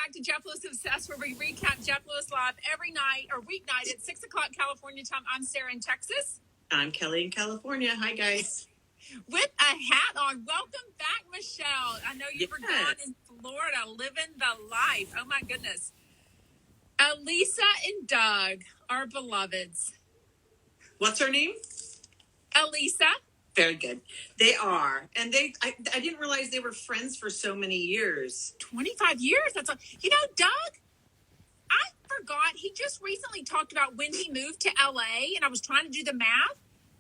back to Jeff Lewis Obsessed, where we recap Jeff Lewis Live every night or weeknight at 6 o'clock California time. I'm Sarah in Texas. I'm Kelly in California. Hi, guys. With a hat on. Welcome back, Michelle. I know you were gone in Florida, living the life. Oh, my goodness. Elisa and Doug are beloveds. What's her name? Elisa. Very good. They are. And I didn't realize they were friends for so many years. 25 years. That's Doug, I forgot. He just recently talked about when he moved to LA, and I was trying to do the math.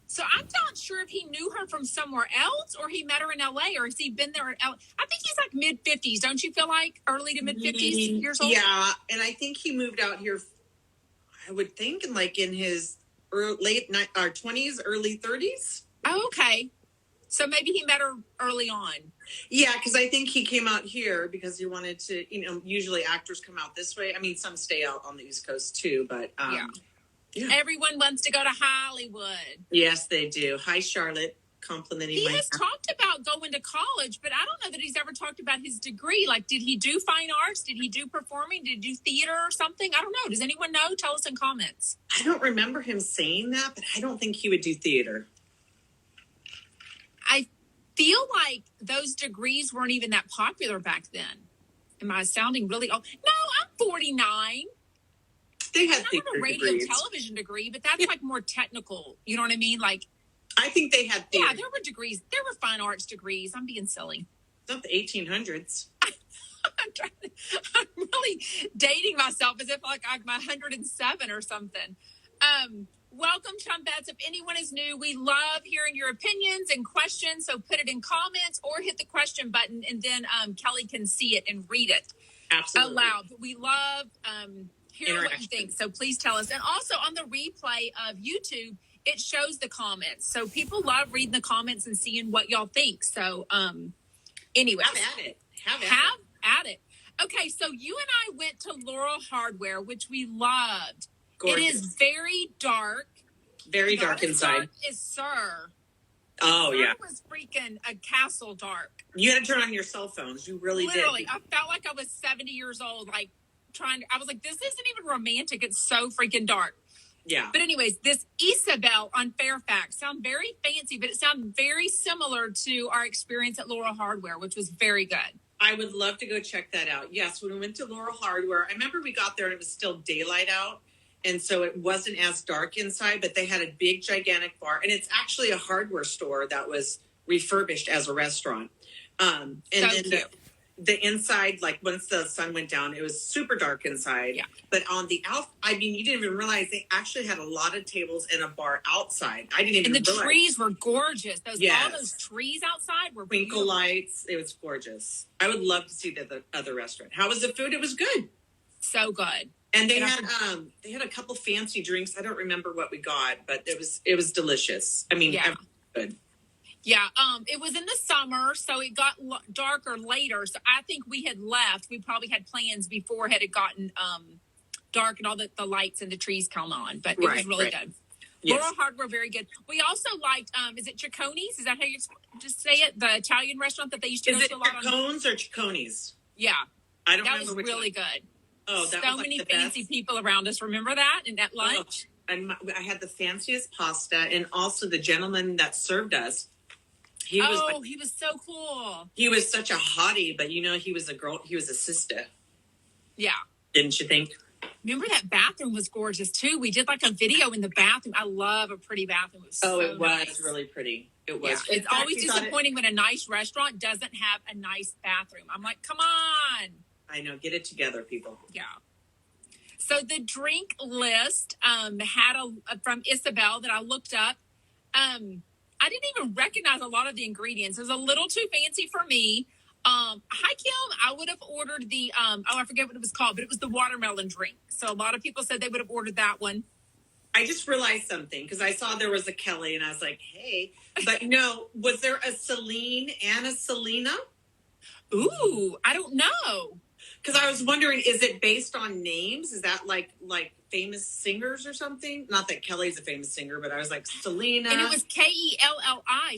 So I'm not sure if he knew her from somewhere else or he met her in LA or has he been there in LA. I think he's like mid-50s. Don't you feel like early to mid-50s years old? Yeah. And I think he moved out here, I would think, in his late 20s, early 30s. Oh, okay. So maybe he met her early on. Yeah, because I think he came out here because he wanted to, usually actors come out this way. I mean, some stay out on the East Coast too, but yeah. Everyone wants to go to Hollywood. Yes, they do. Hi, Charlotte. Complimenting He has talked about going to college, but I don't know that he's ever talked about his degree. Like, did he do fine arts? Did he do performing? Did he do theater or something? I don't know. Does anyone know? Tell us in comments. I don't remember him saying that, but I don't think he would do theater. I feel like those degrees weren't even that popular back then. Am I sounding really old? No, I'm 49. They had a radio television degree, but that's like more technical. You know what I mean? Like, I think they had theater. Yeah, there were degrees. There were fine arts degrees. I'm being silly. It's not the 1800s. I'm really dating myself as if like I'm 107 or something. Welcome, Chumbettes. If anyone is new, we love hearing your opinions and questions. So put it in comments or hit the question button, and then Kelly can see it and read it aloud. But we love hearing what you think. So please tell us. And also on the replay of YouTube, it shows the comments. So people love reading the comments and seeing what y'all think. So anyway. Have at it. Have at it. Okay, so you and I went to Laurel Hardware, which we loved. Gorgeous. It is very dark. Very dark inside. Dark is Sir. Oh, yeah. It was freaking a castle dark. You had to turn on your cell phones. You really did. Literally. I felt like I was 70 years old, like I was like, this isn't even romantic. It's so freaking dark. Yeah. But anyways, this Isabel on Fairfax sound very fancy, but it sounded very similar to our experience at Laurel Hardware, which was very good. I would love to go check that out. Yes, when we went to Laurel Hardware, I remember we got there and it was still daylight out. And so it wasn't as dark inside, but they had a big, gigantic bar. And it's actually a hardware store that was refurbished as a restaurant. And so then the inside, like once the sun went down, it was super dark inside. Yeah. But on the you didn't even realize they actually had a lot of tables and a bar outside. I didn't even realize. And the trees were gorgeous. All those trees outside were twinkle lights. It was gorgeous. I would love to see the other restaurant. How was the food? It was good. So good. And they had a couple fancy drinks. I don't remember what we got, but it was delicious. I mean, good. Yeah, it was in the summer, so it got darker later. So I think we had left. We probably had plans before it had gotten dark and all the lights and the trees come on. But it was really good. Yes. Laurel Hardware, very good. We also liked, is it Cicconi's? Is that how you just say it? The Italian restaurant that they used to go to a lot on. Is it Ciccone's or Cicconi's? Yeah. I don't remember. That was which really one. Good. Oh, that so was many the fancy best. People around us. Remember that? And at lunch? Oh, and I had the fanciest pasta, and also the gentleman that served us. He was so cool. He was such a hottie, but he was a girl. He was a sister. Yeah. Didn't you think? Remember that bathroom was gorgeous too. We did like a video in the bathroom. I love a pretty bathroom. It was really pretty. It was. Yeah. It's always disappointing when a nice restaurant doesn't have a nice bathroom. I'm like, come on. I know. Get it together, people. Yeah. So the drink list had from Isabel that I looked up. I didn't even recognize a lot of the ingredients. It was a little too fancy for me. Hi, Kim. I would have ordered the, I forget what it was called, but it was the watermelon drink. So a lot of people said they would have ordered that one. I just realized something because I saw there was a Kelly and I was like, hey, but no, was there a Celine and a Selena? Ooh, I don't know. Because I was wondering, is it based on names? Is that like famous singers or something? Not that Kelly's a famous singer, but I was like, Selena. And it was Kelli.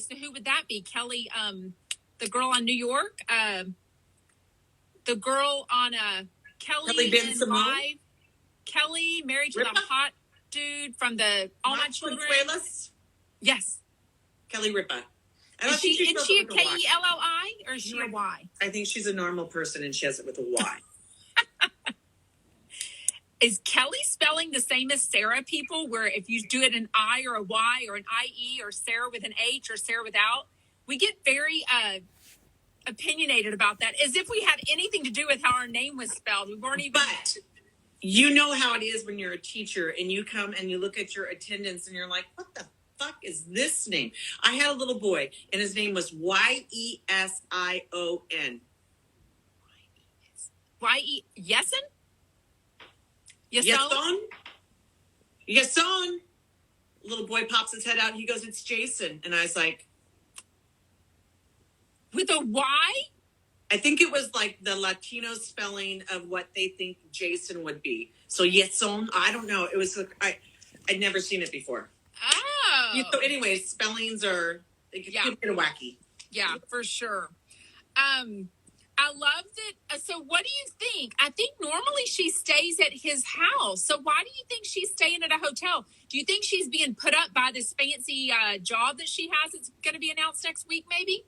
So who would that be? Kelly, the girl on New York? The girl on Kelly Ben in Simone? Live. Kelly married to Ripa? the hot dude from the All My Children. Consuelos? Yes. Kelly Ripa. Is she a Kelli or is she a Y? I think she's a normal person and she has it with a Y. Is Kelly spelling the same as Sarah people, where if you do it an I or a Y or an IE or Sarah with an H or Sarah without, we get very opinionated about that, as if we had anything to do with how our name was spelled. We weren't even. But you know how it is when you're a teacher and you come and you look at your attendance and you're like, what the fuck is this name? I had a little boy and his name was Yesion. Yeson? Yeson. Little boy pops his head out and he goes, it's Jason. And I was like, with a Y? I think it was like the Latino spelling of what they think Jason would be. So Yeson, I don't know. It was, I'd never seen it before. Oh. So anyways, spellings are, they get wacky. Yeah, for sure. I loved it. So what do you think? I think normally she stays at his house. So why do you think she's staying at a hotel? Do you think she's being put up by this fancy job that she has? It's going to be announced next week, maybe?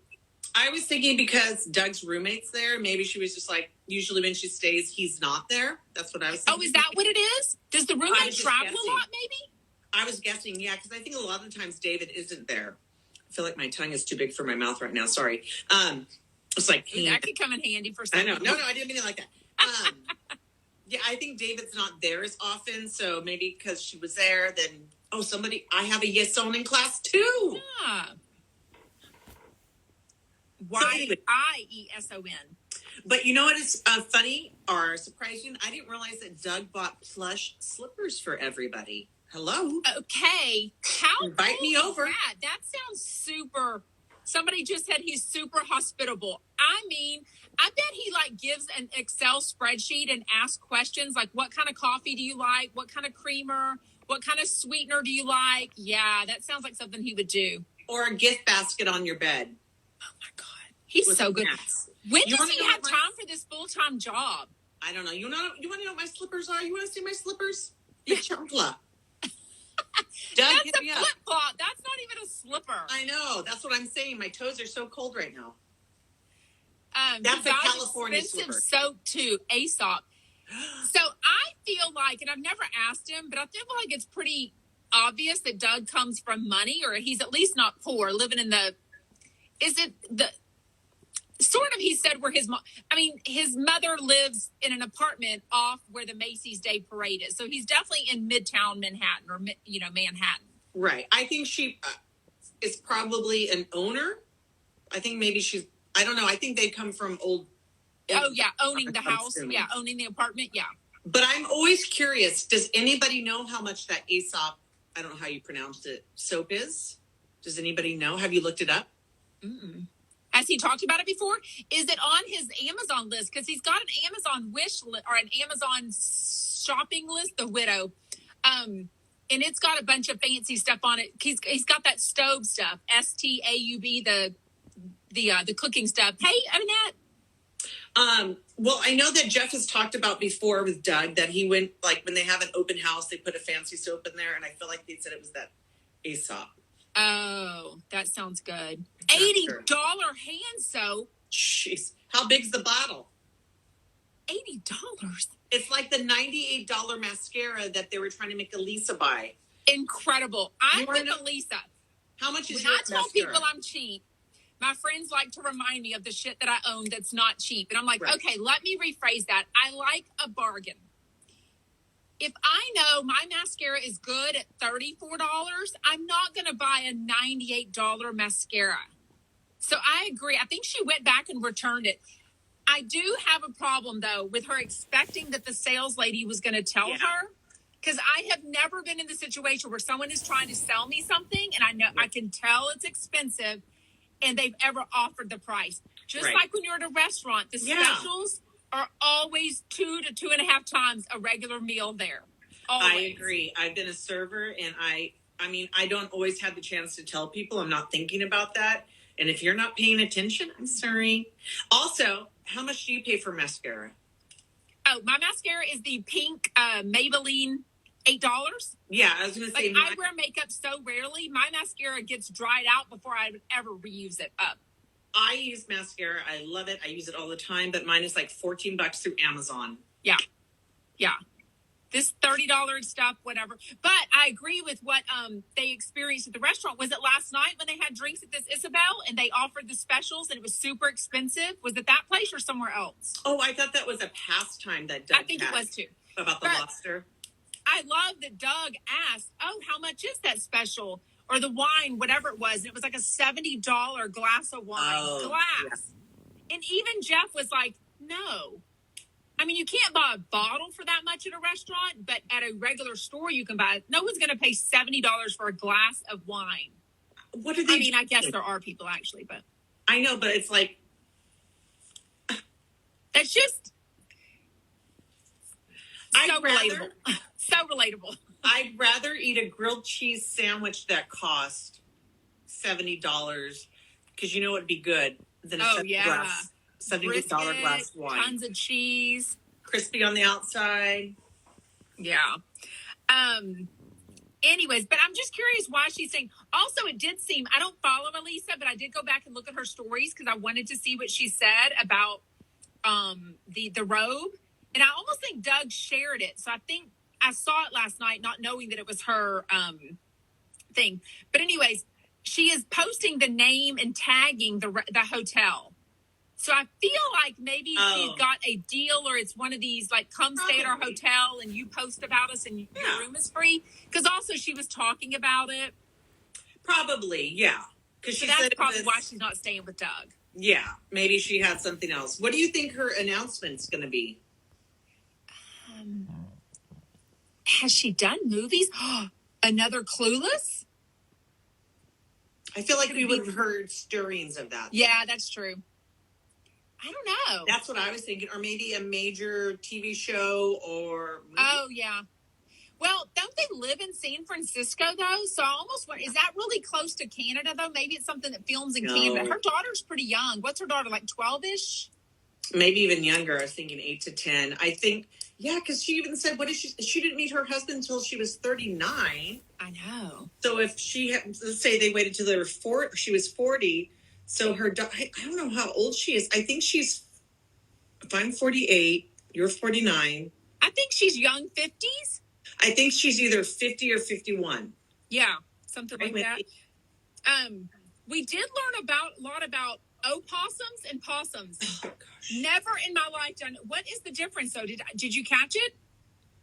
I was thinking because Doug's roommate's there, maybe she was just like, usually when she stays, he's not there. That's what I was thinking. Oh, is that what it is? Does the roommate travel a lot, maybe? I was guessing, yeah, because I think a lot of the times David isn't there. I feel like my tongue is too big for my mouth right now. Sorry. It's like, that could come in handy for something. I know. No, I didn't mean it like that. Yeah, I think David's not there as often. So maybe because she was there, then, I have a Yeson in class too. Yeah. Yeson. But you know what is funny or surprising? I didn't realize that Doug bought plush slippers for everybody. Hello. Okay. How invite me over? That sounds super. Somebody just said he's super hospitable. I mean, I bet he gives an Excel spreadsheet and asks questions like, what kind of coffee do you like? What kind of creamer? What kind of sweetener do you like? Yeah, that sounds like something he would do. Or a gift basket on your bed. Oh my God. He's so good. Snacks. When does he have time for this full-time job? I don't know. You want to know what my slippers are? You want to see my slippers? Yeah, chancla. That's a flip-flop. That's not even a slipper. I know. That's what I'm saying. My toes are so cold right now. That's a California slipper. Soap too, Aesop. So I feel like, and I've never asked him, but I feel like it's pretty obvious that Doug comes from money, or he's at least not poor, living in he said where his mother lives in an apartment off where the Macy's Day Parade is. So he's definitely in Midtown Manhattan or, Manhattan. Right. I think she is probably an owner. I think maybe I don't know. I think they come from old. Oh, yeah. Owning the house. Yeah. Owning the apartment. Yeah. But I'm always curious. Does anybody know how much that Aesop, I don't know how you pronounced it, soap is? Does anybody know? Have you looked it up? Mm-mm. Has he talked about it before? Is it on his Amazon list? Because he's got an Amazon wish list or an Amazon shopping list, The Widow. And it's got a bunch of fancy stuff on it. He's got that stove stuff, STAUB, the cooking stuff. Hey, Annette. Well, I know that Jeff has talked about before with Doug that he went, when they have an open house, they put a fancy soap in there. And I feel like they said it was that Aesop. Oh, that sounds good. $80 hand soap. Jeez. How big's the bottle? $80. It's like the $98 mascara that they were trying to make Elisa buy. Incredible. I'm with Elisa. How much is your mascara? I tell people I'm cheap, my friends like to remind me of the shit that I own that's not cheap. And I'm like, okay, let me rephrase that. I like a bargain. If I know my mascara is good at $34, I'm not going to buy a $98 mascara. So I agree. I think she went back and returned it. I do have a problem, though, with her expecting that the sales lady was going to tell her. Because I have never been in the situation where someone is trying to sell me something and I know I can tell it's expensive and they've ever offered the price. Just like when you're at a restaurant, the specials are always 2 to 2.5 times a regular meal there. Always. I agree. I've been a server and I don't always have the chance to tell people. I'm not thinking about that. And if you're not paying attention, I'm sorry. Also, how much do you pay for mascara? Oh, my mascara is the pink Maybelline $8. Yeah, I was going to say. I wear makeup so rarely. My mascara gets dried out before I would ever reuse it up. I use mascara. I love it. I use it all the time, but mine is like $14 through Amazon. Yeah. This $30 stuff, whatever. But I agree with what they experienced at the restaurant. Was it last night when they had drinks at this Isabel and they offered the specials and it was super expensive? Was it that place or somewhere else? Oh, I thought that was a pastime that Doug I think it was too. About the lobster. I love that Doug asked, oh, how much is that special? Or the wine, whatever it was. And it was like a $70 glass of wine. Yeah. And even Jeff was like, no. I mean, you can't buy a bottle for that much at a restaurant, but at a regular store you can buy it. No one's going to pay $70 for a glass of wine. What are they? I mean, I guess there are people actually, but I know, but it's like that's just so relatable. So relatable. I'd rather eat a grilled cheese sandwich that cost $70 because you know it'd be good than a $70 glass of wine. Tons of cheese, crispy on the outside. Yeah. Anyways, but I'm just curious why she's saying. Also, it did seem, I don't follow Elisa, but I did go back and look at her stories because I wanted to see what she said about the robe, and I almost think Doug shared it. So I think I saw it last night, not knowing that it was her thing. But anyways, she is posting the name and tagging the hotel. So I feel like maybe she's got a deal, or it's one of these, like, come stay at our hotel and you post about us and your room is free. Because also she was talking about it. Probably, yeah. Because so that's probably why she's not staying with Doug. Yeah, maybe she had something else. What do you think her announcement's going to be? Has she done movies? Another Clueless? I feel like we would have heard stirrings of that. Yeah, that's true. I don't know. That's what I was thinking. Or maybe a major TV show or movie. Oh, yeah. Well, don't they live in San Francisco, though? So I almost wonder, is that really close to Canada, though? Maybe it's something that films in Canada. Her daughter's pretty young. What's her daughter, like 12-ish? Maybe even younger. I was thinking 8 to 10. I think, yeah, because she even said, what is she didn't meet her husband until she was 39. I know. So if she had, let's say they waited till they were she was 40. So her, I don't know how old she is. I think she's, if I'm 48, you're 49. I think she's young 50s. I think she's either 50 or 51. Yeah, something like that. We did learn a lot about opossums and possums. Oh, gosh. Never in my life done. What is the difference, though? Did you catch it?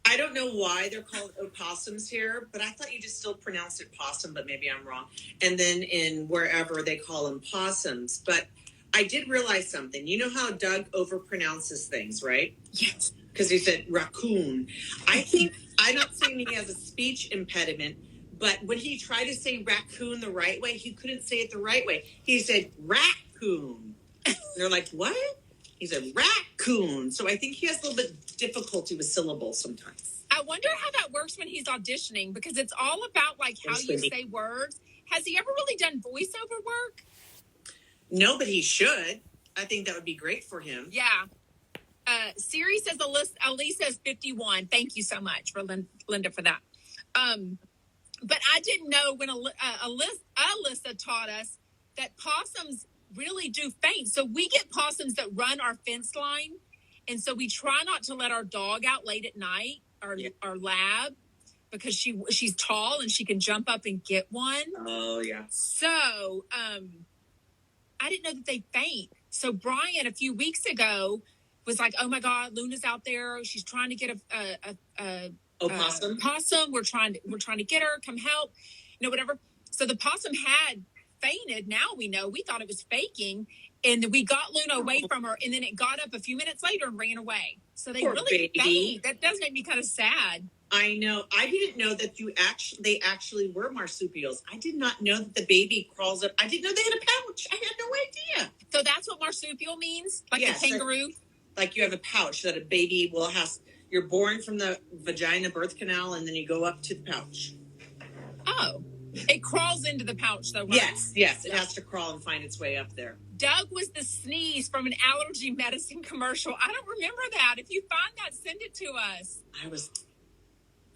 I don't know why they're called opossums here, but I thought you just still pronounced it possum, but maybe I'm wrong. And then in wherever they call them possums. But I did realize something. You know how Doug overpronounces things, right? Yes. Because he said raccoon. I think, I'm not saying he has a speech impediment, but when he tried to say raccoon the right way, he couldn't say it the right way. He said raccoon. And they're like, what? He said raccoon. So I think he has a little bit difficulty with syllables sometimes. I wonder how that works when he's auditioning, because it's all about, like, how you say words. Has he ever really done voiceover work? No, but he should. I think that would be great for him. Yeah. Siri says Elisa is 51. Thank you so much for Linda for that. But I didn't know when Alyssa taught us that possums really do faint. So we get possums that run our fence line. And so we try not to let our dog out late at night, our lab, because she's tall and she can jump up and get one. Oh, yeah. So I didn't know that they faint. So Brian, a few weeks ago, was like, oh, my God, Luna's out there. She's trying to get a possum. We're trying to get her. Come help. Whatever. So the possum had fainted. Now we know. We thought it was faking. And we got Luna away from her. And then it got up a few minutes later and ran away. So they really faint. That does make me kind of sad. I know. I didn't know that they actually were marsupials. I did not know that the baby crawls up. I didn't know they had a pouch. I had no idea. So that's what marsupial means? Like a kangaroo? Like you have a pouch that a baby will have. You're born from the vagina birth canal, and then you go up to the pouch. Oh. It crawls into the pouch, though, right? Yes. It has to crawl and find its way up there. Doug was the sneeze from an allergy medicine commercial. I don't remember that. If you find that, send it to us.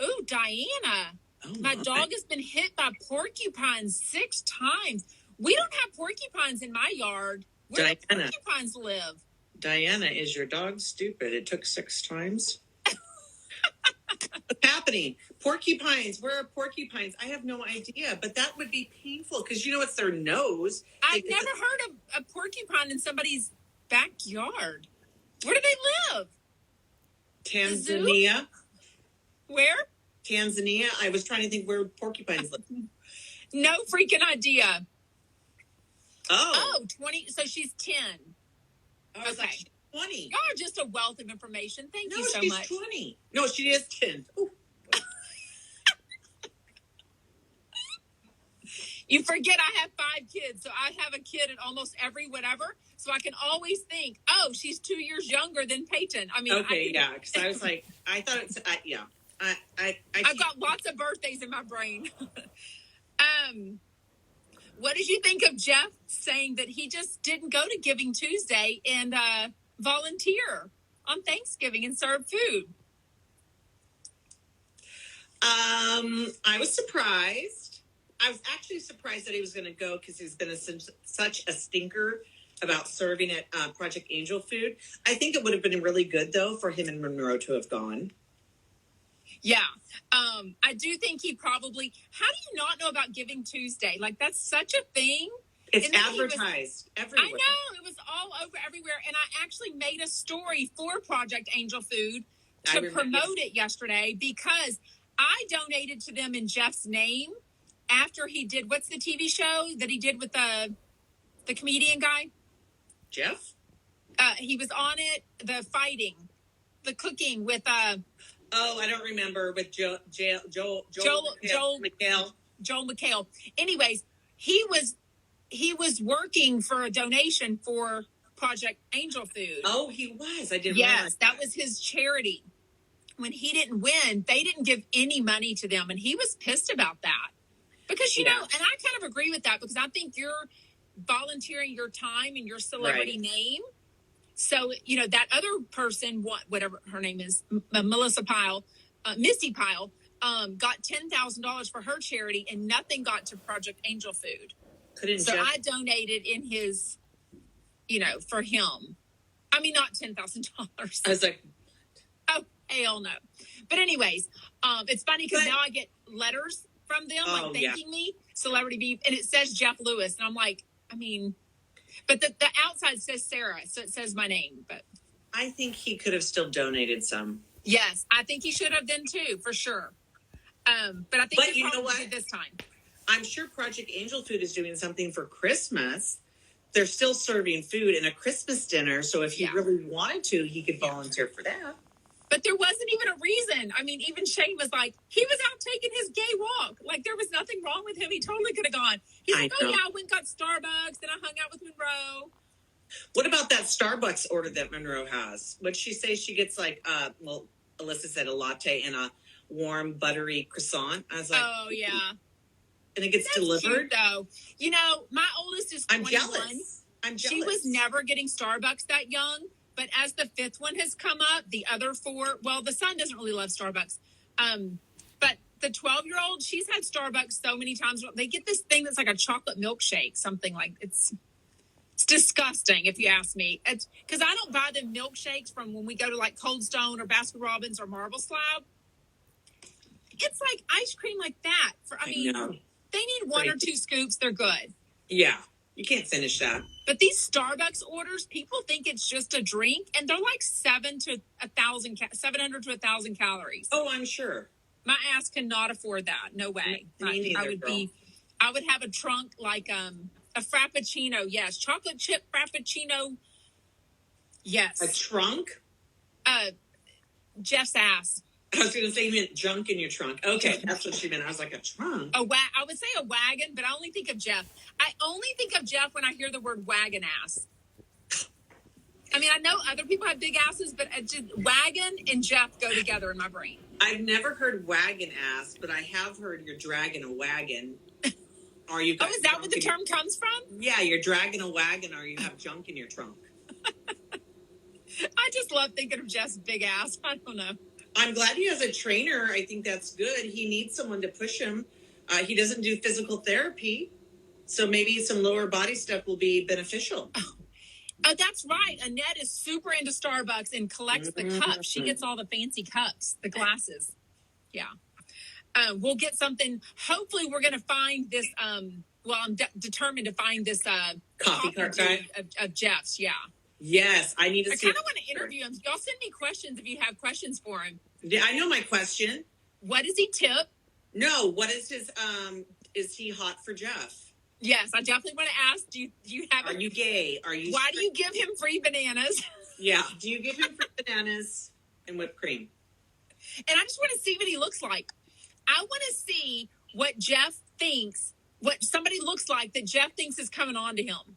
Ooh, Diana. Oh, my dog has been hit by porcupines 6 times. We don't have porcupines in my yard. Where do porcupines live? Diana, is your dog stupid? It took 6 times. What's happening? Porcupines. Where are porcupines? I have no idea, but that would be painful because it's their nose. I've never heard of a porcupine in somebody's backyard. Where do they live? Tanzania. Where? Tanzania. I was trying to think where porcupines live. No freaking idea. Oh, 20. So she's 10. I was like, she's 20. Y'all are just a wealth of information. Thank you so much. No, she's 20. No, she is 10. Ooh. You forget I have 5 kids, so I have a kid at almost every whatever. So I can always think, oh, she's 2 years younger than Peyton. I mean, okay, because I was like, I thought it's, yeah. I've got lots of birthdays in my brain. What did you think of Jeff saying that he just didn't go to Giving Tuesday and volunteer on Thanksgiving and serve food? I was surprised. I was actually surprised that he was going to go because he's been such a stinker about serving at Project Angel Food. I think it would have been really good, though, for him and Monroe to have gone. Yeah. I do think he probably... How do you not know about Giving Tuesday? Like, that's such a thing. It's advertised everywhere. I know. It was all over everywhere. And I actually made a story for Project Angel Food to promote it yesterday because I donated to them in Jeff's name after he did... What's the TV show that he did with the comedian guy? Jeff? He was on it, the fighting, the cooking with... Oh, I don't remember with Joel McHale. Anyways, he was working for a donation for Project Angel Food. Oh, he was. I didn't realize Yes, that was his charity. When he didn't win, they didn't give any money to them, and he was pissed about that. Because, you know, and I kind of agree with that because I think you're volunteering your time and your celebrity name. So, you know, that other person, whatever her name is, Missy Pyle, got $10,000 for her charity and nothing got to Project Angel Food. I donated in his, you know, for him. I mean, not $10,000. I was like, oh, hell no. But anyways, it's funny because now I get letters from them, thanking me, Celebrity Beef, and it says Jeff Lewis. And I'm like, I mean... But the outside says Sarah, so it says my name. But I think he could have still donated some. Yes, I think he should have then too, for sure. But I think he probably did this time. I'm sure Project Angel Food is doing something for Christmas. They're still serving food in a Christmas dinner, so if he really wanted to, he could volunteer for that. But there wasn't even a reason. I mean, even Shane was like, he was out taking his gay walk. Like, there was nothing wrong with him. He totally could have gone. He's like, oh, yeah, I went and got Starbucks, then I hung out with Monroe. What about that Starbucks order that Monroe has? What'd she say? She gets like, Elisa said a latte and a warm, buttery croissant. I was like, oh, yeah. And it gets delivered? Cute, though. You know, my oldest is 21. I'm jealous. She was never getting Starbucks that young. But as the 5th one has come up, the other 4, well, the son doesn't really love Starbucks. But the 12-year-old, she's had Starbucks so many times. They get this thing that's like a chocolate milkshake, something like it's disgusting, if you ask me. Because I don't buy them milkshakes from when we go to like Cold Stone or Baskin Robbins or Marble Slab. It's like ice cream like that. I mean, they need 1 or 2 scoops. They're good. Yeah. You can't finish that. But these Starbucks orders, people think it's just a drink, and they're like 700 to 1,000 calories. Oh, I'm sure. My ass cannot afford that. No way. Me neither, I would have a trunk like a Frappuccino. Yes, chocolate chip Frappuccino. Yes. A trunk? Jeff's ass. I was going to say you meant junk in your trunk. Okay, that's what she meant. I was like, a trunk? I would say a wagon, but I only think of Jeff. I only think of Jeff when I hear the word wagon ass. I mean, I know other people have big asses, but just wagon and Jeff go together in my brain. I've never heard wagon ass, but I have heard you're dragging a wagon. Or you Oh, is that what the term comes from? Yeah, you're dragging a wagon or you have junk in your trunk. I just love thinking of Jeff's big ass. I don't know. I'm glad he has a trainer. I think that's good. He needs someone to push him. He doesn't do physical therapy. So maybe some lower body stuff will be beneficial. Oh, that's right. Annette is super into Starbucks and collects the cups. She gets all the fancy cups, the glasses. Yeah. We'll get something. Hopefully, we're going to find this. Well, I'm determined to find this coffee cart guy of Jeff's. Yeah. Yes, I need to see. I kind of want to interview him. Y'all send me questions if you have questions for him. Yeah, I know my question. What does he tip? No, what is his? Is he hot for Jeff? Yes, I definitely want to ask. Do you have? Are you gay? Are you? Why do you give him free bananas? Yeah. Do you give him free bananas and whipped cream? And I just want to see what he looks like. I want to see what Jeff thinks, what somebody looks like that Jeff thinks is coming on to him.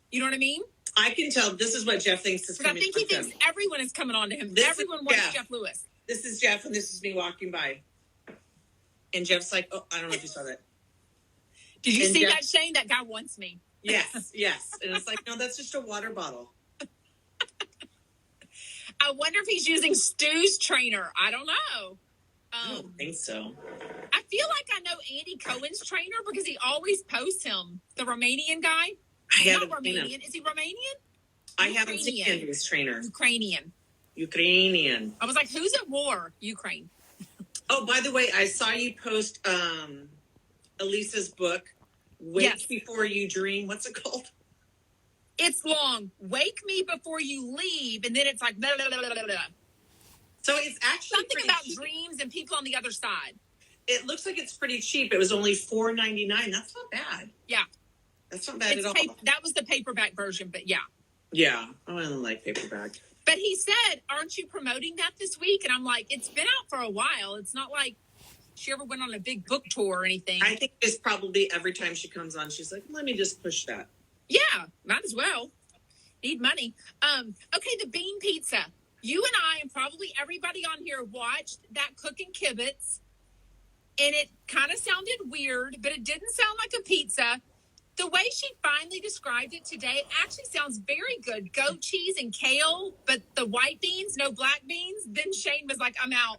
You know what I mean? I can tell this is what Jeff thinks is coming on to him. I think he thinks everyone is coming on to him. Everyone wants Jeff Lewis. This is Jeff, and this is me walking by. And Jeff's like, oh, I don't know if you saw that. Did you see that, Shane? That guy wants me. Yes, yes. And it's like, no, that's just a water bottle. I wonder if he's using Stu's trainer. I don't know. I don't think so. I feel like I know Andy Cohen's trainer because he always posts him. The Romanian guy. Not Romanian. Is he Romanian? I haven't seen Andy's trainer. Ukrainian. I was like, who's at war? Ukraine. Oh, by the way, I saw you post Elisa's book, Wake Before You Dream. What's it called? It's long. Wake Me Before You Leave. And then it's like, blah, blah, blah, blah, blah. So it's actually something about cheap. Dreams and people on the other side. It looks like it's pretty cheap. It was only $4.99. That's not bad. Yeah. That's not bad at all. That was the paperback version, but yeah. Yeah. I don't like paperback. But he said, aren't you promoting that this week? And I'm like, it's been out for a while. It's not like she ever went on a big book tour or anything. I think it's probably every time she comes on, she's like, let me just push that. Yeah, might as well. Need money. Okay, the bean pizza. You and I and probably everybody on here watched that Cooking Kibitz. And it kind of sounded weird, but it didn't sound like a pizza. The way she finally described it today, it actually sounds very good. Goat cheese and kale, but the white beans, no black beans. Then Shane was like, I'm out.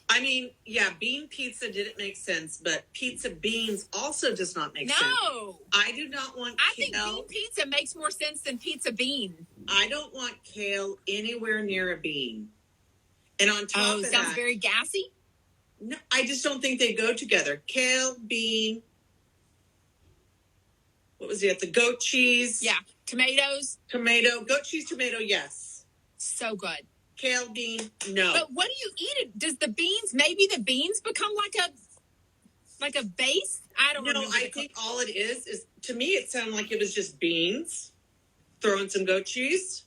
I mean, yeah, bean pizza didn't make sense, but pizza beans also does not make sense. No. I do not want I think bean pizza makes more sense than pizza bean. I don't want kale anywhere near a bean. And on top of that... sounds very gassy? No, I just don't think they go together. Kale, bean... What was it? The goat cheese? Yeah. Tomatoes? Tomato. Goat cheese, tomato, yes. So good. Kale, bean, no. But what do you eat it? Does the beans, maybe the beans become like a base? I don't know. No, I think all it is, to me, it sounded like it was just beans, throw in some goat cheese,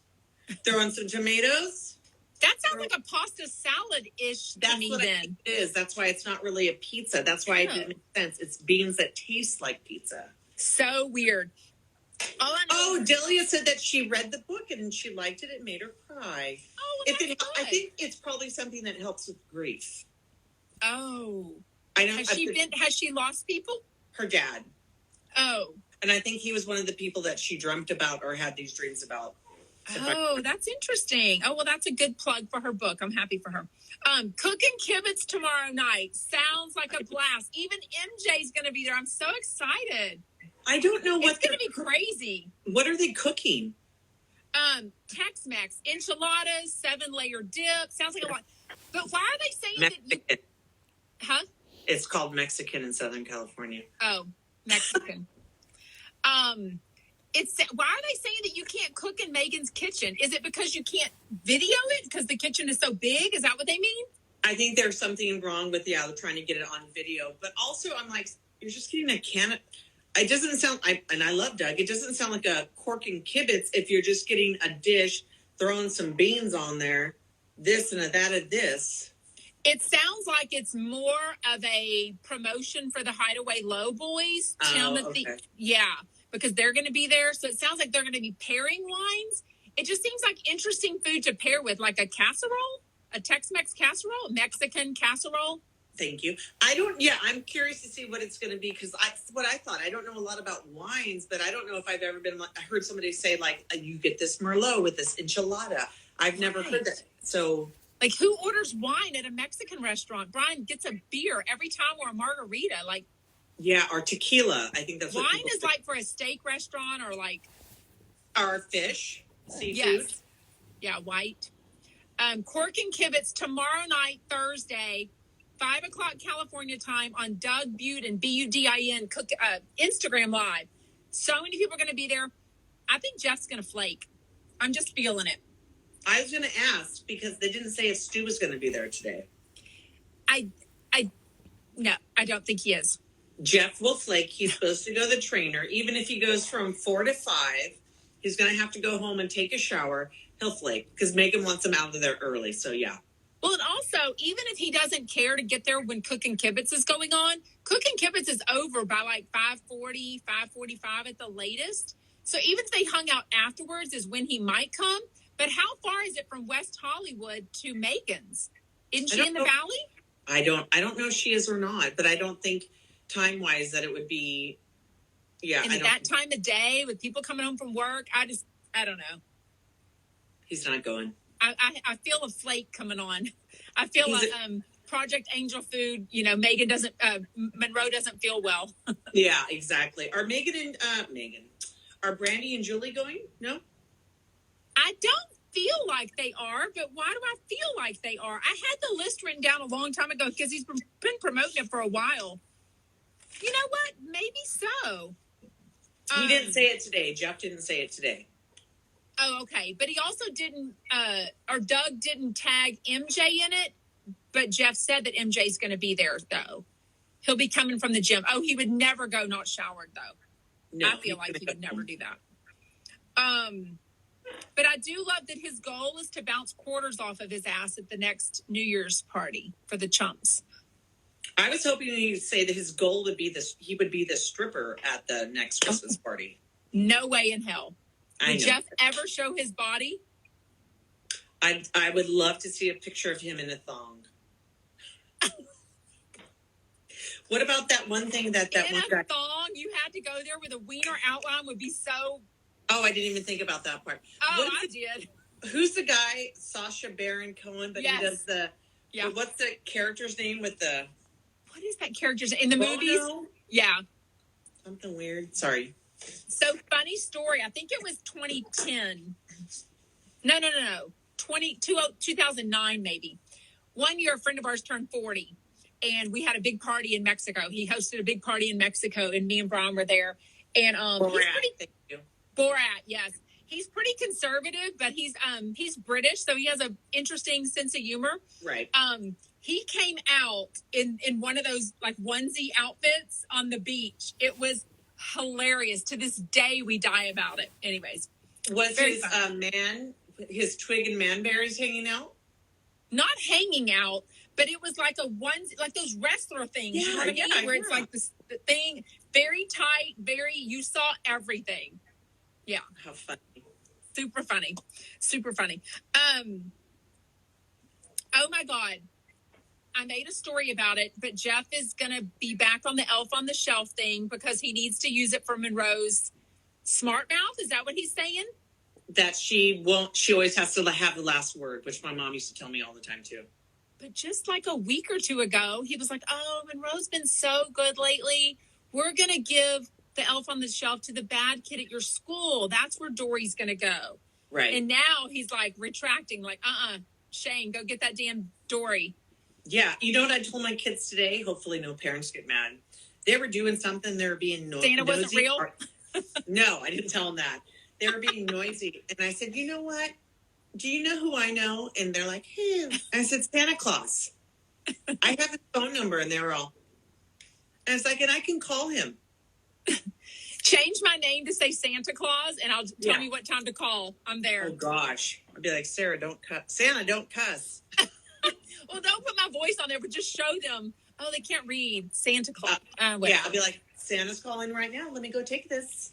throw in some tomatoes. That sounds like a pasta salad-ish to me then. That's what I think it is. That's why it's not really a pizza. That's why it didn't make sense. It's beans that taste like pizza. So weird. Delia said that she read the book and she liked it. It made her cry. Oh, well, I think it's probably something that helps with grief. Oh. I know. Has she lost people? Her dad. Oh. And I think he was one of the people that she dreamt about or had these dreams about. Oh, that's interesting. Oh, well, that's a good plug for her book. I'm happy for her. Cooking Kibitz tomorrow night. Sounds like a blast. Even MJ's going to be there. I'm so excited. I don't know what... It's going to be crazy. What are they cooking? Tex-Mex. Enchiladas, 7-layer dip. Sounds like a lot. But why are they saying Mexican. that you... Huh? It's called Mexican in Southern California. Oh, Mexican. Why are they saying that you can't cook in Megan's kitchen? Is it because you can't video it because the kitchen is so big? Is that what they mean? I think there's something wrong with trying to get it on video. But also, I'm like, you're just getting a can of... It doesn't sound... and I love Doug. It doesn't sound like a Corking Kibitz if you're just getting a dish, throwing some beans on there, this and that of this. It sounds like it's more of a promotion for the Hideaway Low Boys. Timothy. Okay. Yeah, because they're going to be there. So it sounds like they're going to be pairing wines. It just seems like interesting food to pair with, like a casserole. a Tex-Mex casserole, Mexican casserole. Thank you. I'm curious to see what it's going to be because what I thought. I don't know a lot about wines, but I don't know if I've ever been. I heard somebody say like, you get this Merlot with this enchilada. I've never heard that. So, like, who orders wine at a Mexican restaurant? Brian gets a beer every time or a margarita. Like, yeah, or tequila. I think that's what wine is like for a steak restaurant or like our fish, seafood. Yes. Yeah, white. Cork and Kibitz tomorrow night, Thursday. 5 o'clock California time on Doug Budin, Budin, Instagram Live. So many people are going to be there. I think Jeff's going to flake. I'm just feeling it. I was going to ask because they didn't say if Stu was going to be there today. No, I don't think he is. Jeff will flake. He's supposed to go to the trainer. Even if he goes from 4 to 5, he's going to have to go home and take a shower. He'll flake because Megan wants him out of there early. So, yeah. Well, and also, even if he doesn't care to get there when Cookin' Kibitz is going on, Cookin' Kibitz is over by like 5:40, 5:45 at the latest. So even if they hung out afterwards is when he might come. But how far is it from West Hollywood to Megan's? Isn't she in the valley? I don't know if she is or not, but I don't think time-wise that it would be, And at that time of day with people coming home from work, I don't know. He's not going. I feel a flake coming on. I feel Project Angel Food. Monroe doesn't feel well. Yeah, exactly. Are are Brandy and Julie going? No? I don't feel like they are, but why do I feel like they are? I had the list written down a long time ago because he's been promoting it for a while. You know what? Maybe so. He didn't say it today. Jeff didn't say it today. Oh, okay. But he also didn't, or Doug didn't tag MJ in it, but Jeff said that MJ's going to be there, though. He'll be coming from the gym. Oh, he would never go not showered, though. No, I feel like he would never do that. But I do love that his goal is to bounce quarters off of his ass at the next New Year's party for the chumps. I was hoping he'd say that his goal would be this. He would be the stripper at the next Christmas party. No way in hell. Did Jeff ever show his body? I would love to see a picture of him in a thong. What about that one thing that in one guy... thong? You had to go there with a wiener outline would be so... Oh, I didn't even think about that part. Oh, I did. Who's the guy? Sacha Baron Cohen, but yes. He does the... Yeah. What's the character's name with the... What is that character's name? In the movies? Yeah. Something weird. Sorry. So, funny story. I think it was 2010. No. 2009, maybe. One year, a friend of ours turned 40, and we had a big party in Mexico. He hosted a big party in Mexico, and me and Brian were there. And Thank you. Borat, yes. He's pretty conservative, but he's British, so he has an interesting sense of humor. Right. He came out in one of those like onesie outfits on the beach. It was hilarious. To this day, we die about it. Anyways, was his twig and manberries hanging out? Not hanging out, but it was like a onesie, like those wrestler things. Yeah, you know what I mean? Where it's like the thing, very tight, you saw everything. Yeah. How funny. Super funny. Super funny. Oh my God. I made a story about it, but Jeff is going to be back on the elf on the shelf thing because he needs to use it for Monroe's smart mouth. Is that what he's saying? That she always has to have the last word, which my mom used to tell me all the time too. But just like a week or two ago, he was like, oh, Monroe's been so good lately. We're going to give the elf on the shelf to the bad kid at your school. That's where Dory's going to go. Right. And now he's like retracting, like, Shane, go get that damn Dory. Yeah. You know what I told my kids today? Hopefully no parents get mad. They were doing something. They were being nosy. Santa wasn't real? No, I didn't tell them that. They were being noisy. And I said, you know what? Do you know who I know? And they're like, who? I said, Santa Claus. I have his phone number. And they were all, and it's like, and I can call him. Change my name to say Santa Claus, and I'll tell me what time to call. I'm there. Oh, gosh. I'd be like, Sarah, don't cuss. Santa, don't cuss. Well, don't put my voice on there, but just show them. Oh, they can't read. Santa Claus. Yeah, I'll be like, Santa's calling right now. Let me go take this.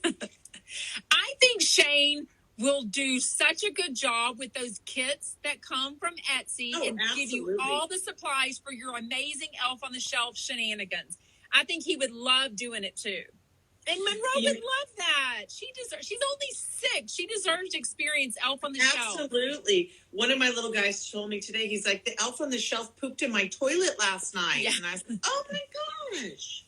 I think Shane will do such a good job with those kits that come from Etsy and give you all the supplies for your amazing Elf on the Shelf shenanigans. I think he would love doing it too. And Monroe would love that. She's only 6. She deserves to experience Elf on the Shelf. Absolutely. One of my little guys told me today, he's like, the Elf on the Shelf pooped in my toilet last night. Yeah. And I was like, oh my gosh.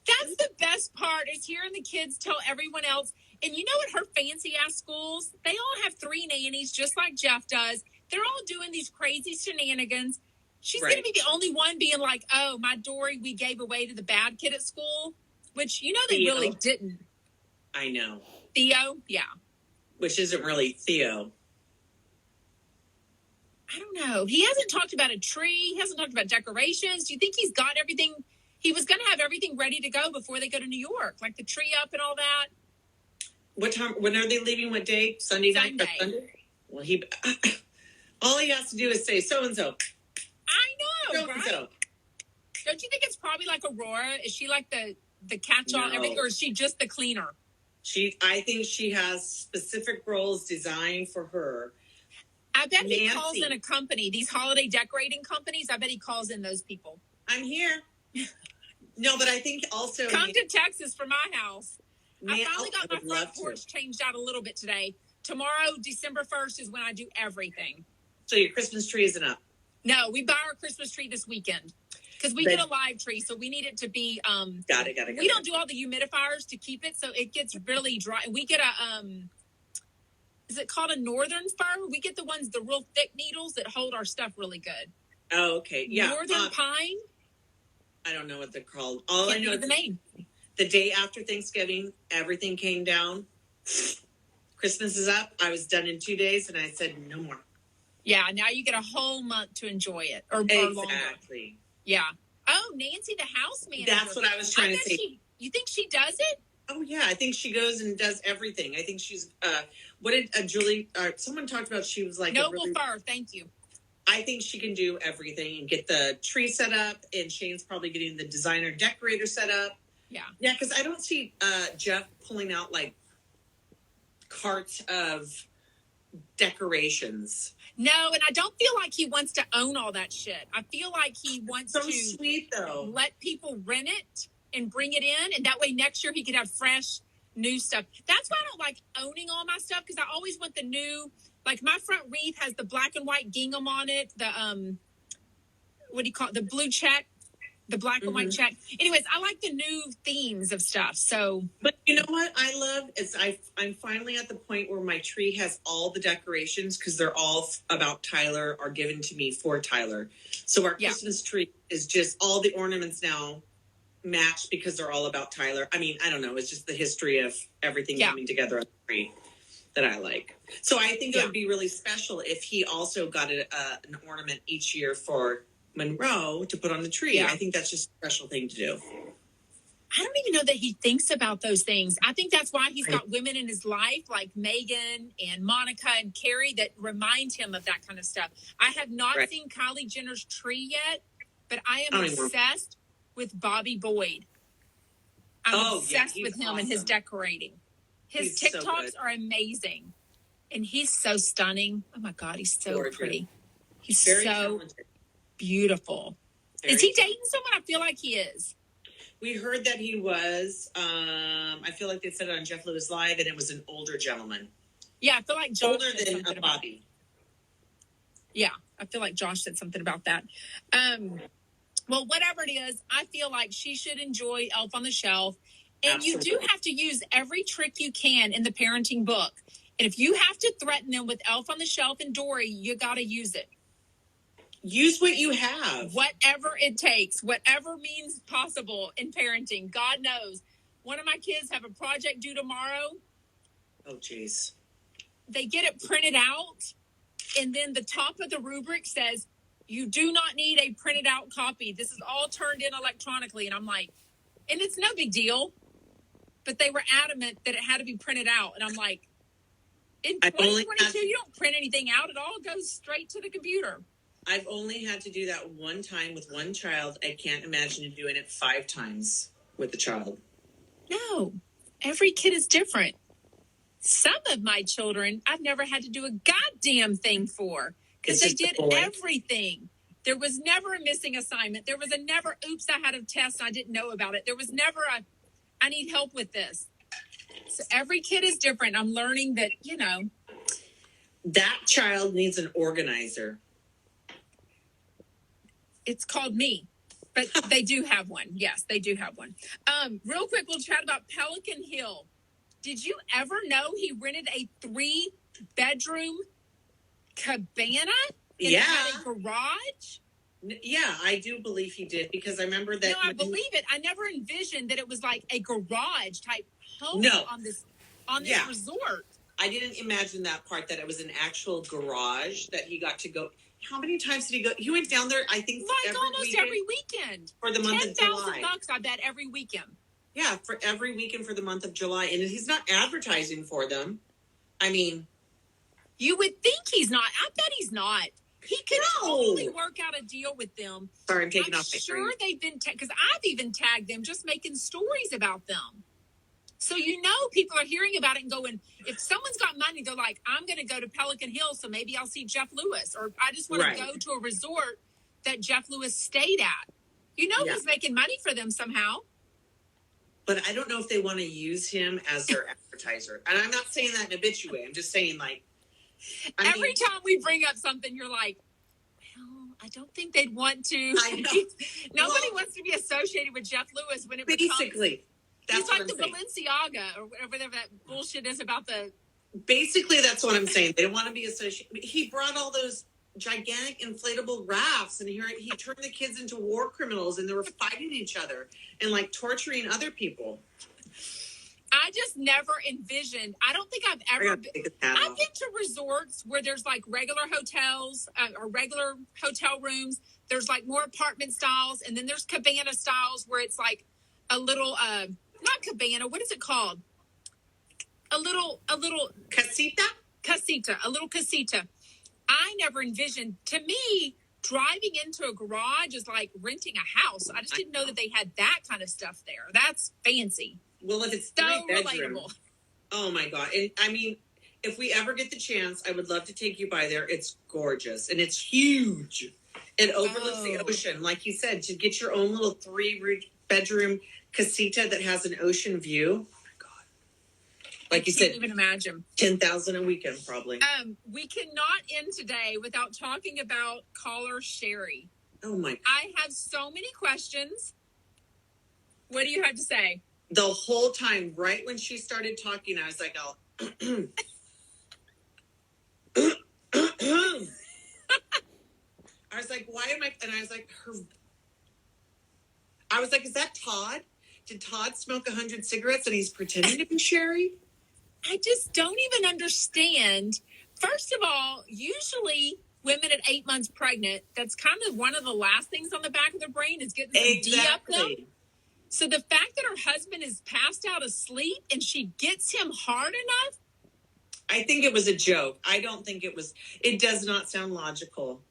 That's the best part, is hearing the kids tell everyone else. And you know what, her fancy ass schools, they all have 3 nannies, just like Jeff does. They're all doing these crazy shenanigans. She's going to be the only one being like, oh, my Dory we gave away to the bad kid at school. Which, you know, they Theo. really didn't. I know. Theo? Yeah. Which isn't really Theo. I don't know. He hasn't talked about a tree. He hasn't talked about decorations. Do you think he's got everything? He was going to have everything ready to go before they go to New York, like the tree up and all that. What time? When are they leaving? What day? Sunday night? Or Sunday? Well, all he has to do is say so-and-so. I know, So-and-so. right? Don't you think it's probably like Aurora? Is she like the catch-all and everything, or is she just the cleaner? I think she has specific roles designed for her. I bet he calls in a company, these holiday decorating companies. I bet he calls in those people. I'm here. No, but I think also... Come to Texas for my house. I finally got my front porch changed out a little bit today. Tomorrow, December 1st, is when I do everything. So your Christmas tree isn't up? No, we buy our Christmas tree this weekend. Because we get a live tree, so we need it to be... Got it. We don't do all the humidifiers to keep it, so it gets really dry. We get a... is it called a northern fir? We get the real thick needles that hold our stuff really good. Oh, okay. Yeah. Northern pine? I don't know what they're called. All I know is the name. The day after Thanksgiving, everything came down. Christmas is up. I was done in 2 days, and I said, no more. Yeah, now you get a whole month to enjoy it. Or exactly. Longer. Yeah. Oh, Nancy, the house manager. That's what I was trying to say. You think she does it? Oh, yeah. I think she goes and does everything. I think she's, what did Julie, someone talked about, she was like. Noble Fur, thank you. I think she can do everything and get the tree set up, and Shane's probably getting the designer decorator set up. Yeah. Yeah, because I don't see Jeff pulling out like carts of decorations. No, and I don't feel like he wants to own all that shit. I feel like he wants to sweet, though. Let people rent it and bring it in, and that way next year he could have fresh, new stuff. That's why I don't like owning all my stuff, because I always want the new, like my front wreath has the black and white gingham on it, the, what do you call it, the blue check, the black and white check. Anyways, I like the new themes of stuff, so. But you know what I love is I'm finally at the point where my tree has all the decorations, because they're all about Tyler or given to me for Tyler. So our Christmas tree is just all the ornaments now matched because they're all about Tyler. I mean, I don't know. It's just the history of everything coming together on the tree that I like. So I think it would be really special if he also got an ornament each year for Monroe to put on the tree. Yeah. I think that's just a special thing to do. I don't even know that he thinks about those things. I think that's why he's got women in his life like Megan and Monica and Carrie that remind him of that kind of stuff. I have not seen Kylie Jenner's tree yet, but I am obsessed with Bobby Boyd. I'm obsessed with him and his decorating. His TikToks are amazing. And he's so stunning. Oh my God, he's so pretty. He's very talented. Beautiful. Is he dating someone? I feel like he is. We heard that he was. I feel like they said it on Jeff Lewis Live, and it was an older gentleman. Yeah, I feel like Josh older than a Bobby. Yeah, I feel like Josh said something about that. Well, whatever it is, I feel like she should enjoy Elf on the Shelf. And Absolutely. You do have to use every trick you can in the parenting book. And if you have to threaten them with Elf on the Shelf and Dory, you got to use it. Use what you have. Whatever it takes, whatever means possible in parenting. God knows. One of my kids have a project due tomorrow. Oh, jeez. They get it printed out, and then the top of the rubric says, you do not need a printed out copy. This is all turned in electronically. And I'm like, and it's no big deal. But they were adamant that it had to be printed out. And I'm like, in 2022, you don't print anything out. It all goes straight to the computer. I've only had to do that one time with one child. I can't imagine doing it 5 times with a child. No. Every kid is different. Some of my children, I've never had to do a goddamn thing for because they did everything. There was never a missing assignment. There was never, oops, I had a test and I didn't know about it. There was never I need help with this. So every kid is different. I'm learning that, that child needs an organizer. It's called me, but they do have one. Yes, they do have one. Real quick, we'll chat about Pelican Hill. Did you ever know he rented a 3-bedroom cabana? And it had a garage? Yeah, I do believe he did because I remember that. No, I believe it. I never envisioned that it was like a garage type home on this resort. I didn't imagine that part, that it was an actual garage that he got to go. How many times did he go? He went down there, I think, every weekend. For the month of July. $10,000, I bet, every weekend. Yeah, for every weekend for the month of July. And he's not advertising for them. I mean. You would think he's not. I bet he's not. He could totally work out a deal with them. Sorry, I'm taking off my screen. They've been, because I've even tagged them just making stories about them. So, people are hearing about it and going, if someone's got money, they're like, I'm going to go to Pelican Hill, so maybe I'll see Jeff Lewis. Or I just want to go to a resort that Jeff Lewis stayed at. He's making money for them somehow. But I don't know if they want to use him as their advertiser. And I'm not saying that in a bitchy way. I'm just saying, every time we bring up something, you're like, well, I don't think they'd want to. I know. Nobody wants to be associated with Jeff Lewis when it basically. That's he's like the Balenciaga or whatever that bullshit is about the. Basically, that's what I'm saying. They don't want to be associated. He brought all those gigantic inflatable rafts, and he turned the kids into war criminals, and they were fighting each other and torturing other people. I just never envisioned. I don't think I've ever been. I've been to resorts where there's regular hotels or regular hotel rooms. There's more apartment styles, and then there's cabana styles where it's a little. Not cabana. What is it called? A little casita. Casita. A little casita. I never envisioned. To me, driving into a garage is like renting a house. I just didn't know that they had that kind of stuff there. That's fancy. Well, if it's so relatable. Oh my God. And I mean, if we ever get the chance, I would love to take you by there. It's gorgeous and it's huge. It overlooks the ocean. Like you said, to get your own little 3-bedroom casita that has an ocean view. Oh my God. Like you said, even imagine. 10,000 a weekend, probably. We cannot end today without talking about caller Sherry. Oh my. I have so many questions. What do you have to say? The whole time, right when she started talking, I was like, I was like, why am I? And I was like, is that Todd? Did Todd smoke 100 cigarettes and he's pretending to be Sherry? I just don't even understand. First of all, usually women at 8 months pregnant, that's kind of one of the last things on the back of their brain is getting some D up them. So the fact that her husband is passed out asleep and she gets him hard enough. I think it was a joke. I don't think it was. It does not sound logical.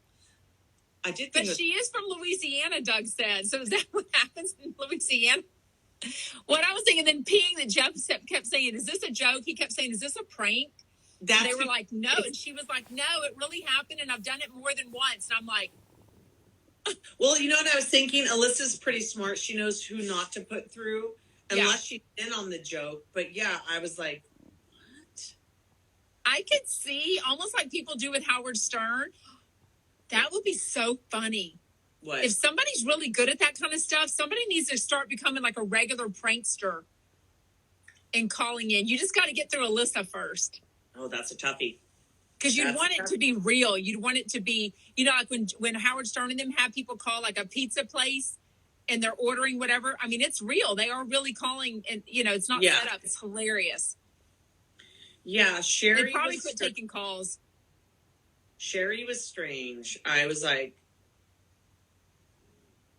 I did think but she is from Louisiana, Doug said. So is that what happens in Louisiana? What I was thinking, then peeing that Jeff kept saying, is this a joke? He kept saying, is this a prank? And they were like, no. And she was like, no, it really happened. And I've done it more than once. And I'm like. Well, you know what I was thinking? Alyssa's pretty smart. She knows who not to put through unless she's in on the joke. But yeah, I was like, what? I could see almost like people do with Howard Stern. That would be so funny. What? If somebody's really good at that kind of stuff, somebody needs to start becoming like a regular prankster and calling in. You just got to get through Alyssa first. Oh, that's a toughie. Because you'd want it to be real. You'd want it to be, like when Howard Stern and them have people call like a pizza place and they're ordering whatever. I mean, it's real. They are really calling and, it's not set up. It's hilarious. Yeah, Sherry. They probably quit taking calls. Sherry was strange. I was like.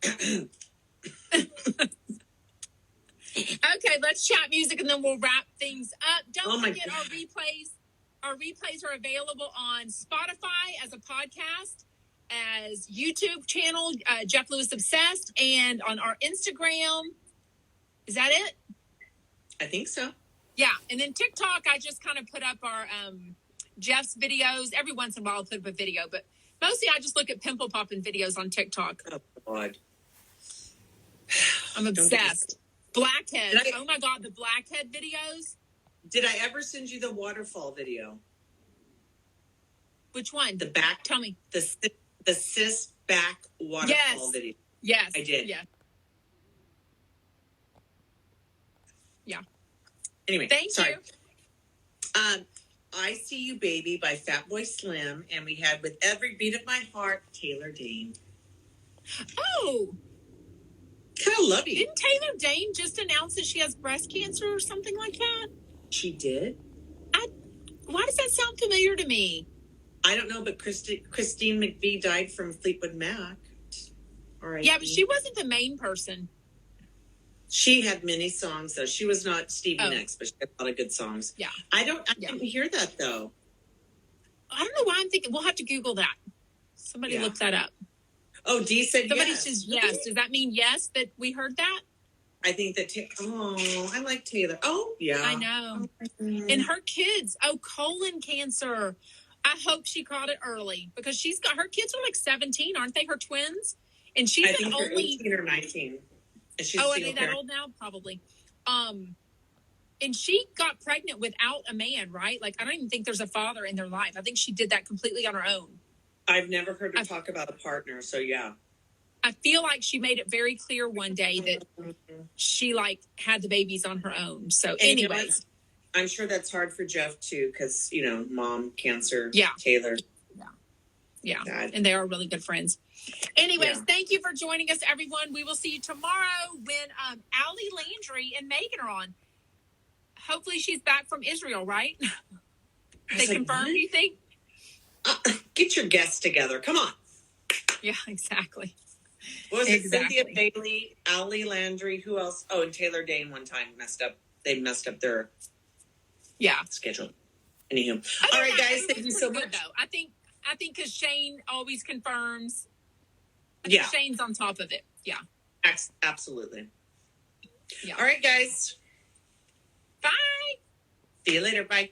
Okay, let's chat music and then we'll wrap things up. Don't forget our replays. Our replays are available on Spotify as a podcast, as YouTube channel, Jeff Lewis Obsessed, and on our Instagram. Is that it? I think so. Yeah. And then TikTok, I just kind of put up our Jeff's videos. Every once in a while, I'll put up a video, but mostly I just look at pimple popping videos on TikTok. Oh, God. I'm obsessed. Blackhead. Oh, my God. The blackhead videos. Did I ever send you the waterfall video? Which one? The back. Tell me. The cis back waterfall video. Yes. I did. Yeah. Yeah. Anyway, Thank you. I See You Baby by Fatboy Slim, and we had With Every Beat of My Heart, Taylor Dane. Oh. Kind of love you. Didn't Taylor Dane just announce that she has breast cancer or something like that? She did? Why does that sound familiar to me? I don't know, but Christine McVie died from Fleetwood Mac. All right. Yeah, but she wasn't the main person. She had many songs, though. She was not Stevie Nicks, but she had a lot of good songs. Yeah. I didn't hear that, though. I don't know why I'm thinking. We'll have to Google that. Somebody look that up. Oh, Dee said Somebody yes. says yes. Does that mean yes, that we heard that? I think that, I like Taylor. Oh, yeah. I know. And her kids, colon cancer. I hope she caught it early because her kids are like 17, aren't they? Her twins? And she's I think they're 18 or 19. And she's are they that old now? Probably. And she got pregnant without a man, right? Like, I don't even think there's a father in their life. I think she did that completely on her own. I've never heard her talk about a partner, so yeah. I feel like she made it very clear one day that she had the babies on her own. So anyways. I'm sure that's hard for Jeff too, because, mom, cancer, yeah. Taylor. Yeah. And they are really good friends. Anyways, thank you for joining us, everyone. We will see you tomorrow when Allie Landry and Megan are on. Hopefully she's back from Israel, right? They confirmed, you think? Get your guests together. Come on. Yeah, exactly. What was it? Cynthia Bailey, Allie Landry, who else? Oh, and Taylor Dane one time messed up. They messed up their schedule. Anywho. All right, guys. Thank you so much. Though. I think because Shane always confirms. Shane's on top of it. Yeah. Absolutely. Yeah. All right, guys. Bye. See you later. Bye.